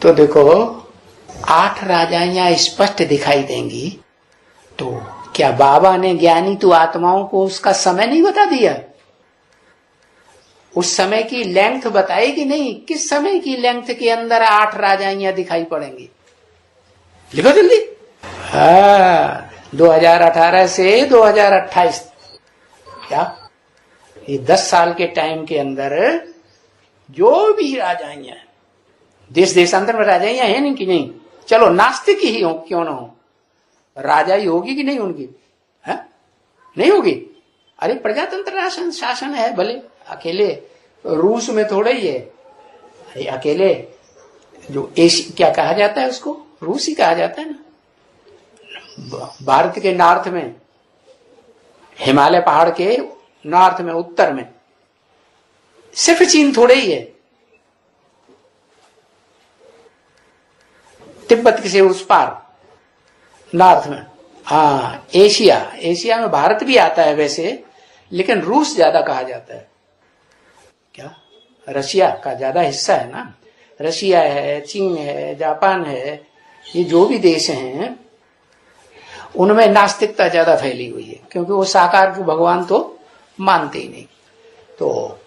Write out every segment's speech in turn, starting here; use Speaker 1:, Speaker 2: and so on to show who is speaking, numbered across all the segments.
Speaker 1: तो देखो 8 राजाइयां स्पष्ट दिखाई देंगी। तो क्या बाबा ने ज्ञानी तु आत्माओं को उसका समय नहीं बता दिया? उस समय की लेंथ बताई कि नहीं? किस समय की लेंथ के अंदर 8 राजाइयां दिखाई पड़ेंगी? लिखो जल्दी। 2018 से 2028, क्या ये 10 साल के टाइम के अंदर जो भी राजाइयां, देश देशांतर में राजाइयां हैं नहीं कि नहीं? चलो नास्तिक ही हो क्यों ना हो, राजाई होगी कि नहीं उनकी? है नहीं होगी? अरे प्रजातंत्र शासन है, भले अकेले रूस में थोड़े ही है। अरे अकेले जो क्या कहा जाता है उसको, रूस ही कहा जाता है ना। भारत के नॉर्थ में, हिमालय पहाड़ के नॉर्थ में, उत्तर में सिर्फ चीन थोड़े ही है। तिब्बत से उस पार नॉर्थ में, हाँ एशिया में भारत भी आता है वैसे, लेकिन रूस ज्यादा कहा जाता है। क्या रशिया का ज्यादा हिस्सा है ना। रशिया है, चीन है, जापान है, ये जो भी देश हैं उनमें नास्तिकता ज्यादा फैली हुई है, क्योंकि वो साकार को भगवान तो मानते ही नहीं। तो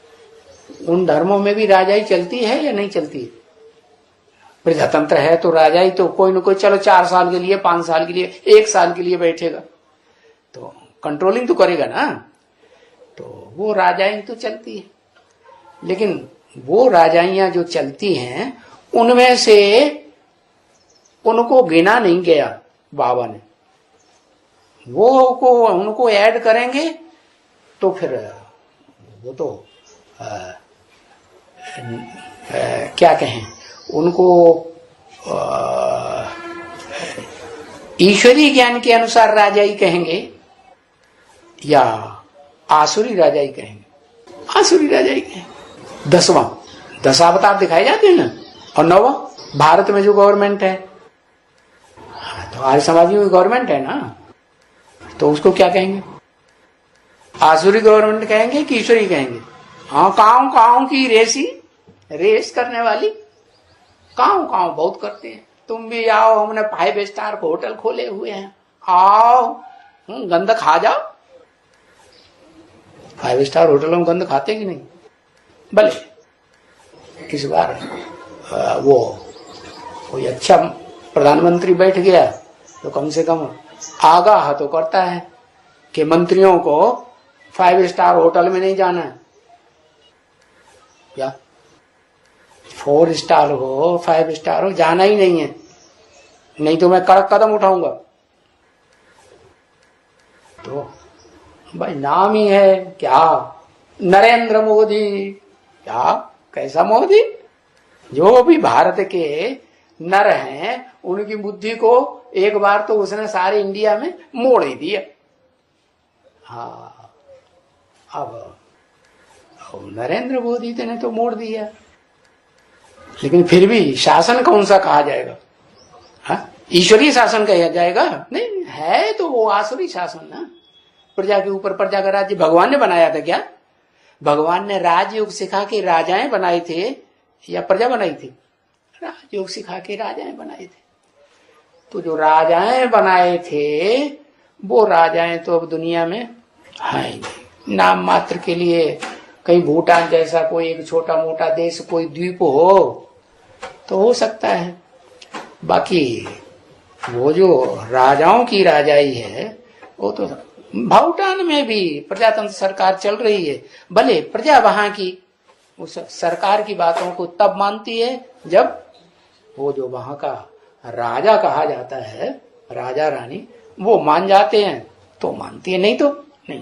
Speaker 1: उन धर्मों में भी राजाई चलती है या नहीं चलती? प्रजातंत्र है तो राजाई तो कोई न कोई, चलो 4 साल के लिए, 5 साल के लिए, 1 साल के लिए बैठेगा तो कंट्रोलिंग तो करेगा ना। तो वो राजाई तो चलती है, लेकिन वो राजाइयां जो चलती हैं उनमें से उनको गिना नहीं गया बाबा ने। उनको ऐड करेंगे तो फिर वो तो क्या कहें उनको, ईश्वरीय ज्ञान के अनुसार राजाई कहेंगे या आसुरी राजाई कहेंगे? आसुरी राजाई कहेंगे। 10वां दशावतार दिखाए जाते हैं ना, और 9वां भारत में जो गवर्नमेंट है, तो आर्य समाजी में गवर्नमेंट है ना, तो उसको क्या कहेंगे? आसुरी गवर्नमेंट कहेंगे कि ईश्वरी कहेंगे? हाँ, काऊ की रेस करने वाली काऊ बहुत करते हैं। तुम भी आओ, हमने 5 स्टार होटल खोले हुए हैं, आओ गंद खा जाओ। 5 स्टार होटलों में गंद खाते कि नहीं? भले इस बार वो कोई अच्छा प्रधानमंत्री बैठ गया तो कम से कम आगाह तो करता है कि मंत्रियों को 5 स्टार होटल में नहीं जाना है। या 4 स्टार हो, 5 स्टार हो, जाना ही नहीं है, नहीं तो मैं कड़क कदम उठाऊंगा। तो भाई नाम ही है क्या, नरेंद्र मोदी। क्या कैसा मोदी? जो भी भारत के नर हैं उनकी बुद्धि को एक बार तो उसने सारे इंडिया में मोड़ ही दिया। हाँ, अब नरेंद्र मोदी ने तो मोड़ दिया, लेकिन फिर भी शासन कौन सा कहा जाएगा? हाँ, ईश्वरीय शासन कहा जाएगा? नहीं है तो वो आसुरी शासन ना। प्रजा के ऊपर प्रजा का राज्य भगवान ने बनाया था क्या? भगवान ने राजयोग सिखा के राजाएं बनाए थे या प्रजा बनाई थी? राजयोग सिखा के राजाएं बनाए थे। तो जो राजाएं बनाए थे वो राजाएं तो अब दुनिया में है नहीं, नाम मात्र के लिए। कहीं भूटान जैसा कोई एक छोटा मोटा देश, कोई द्वीप हो तो हो सकता है, बाकी वो जो राजाओं की राजाई है वो तो। भूटान में भी प्रजातंत्र सरकार चल रही है, भले प्रजा वहां की उस सरकार की बातों को तब मानती है जब वो जो वहां का राजा कहा जाता है, राजा रानी, वो मान जाते हैं तो मानती है, नहीं तो नहीं।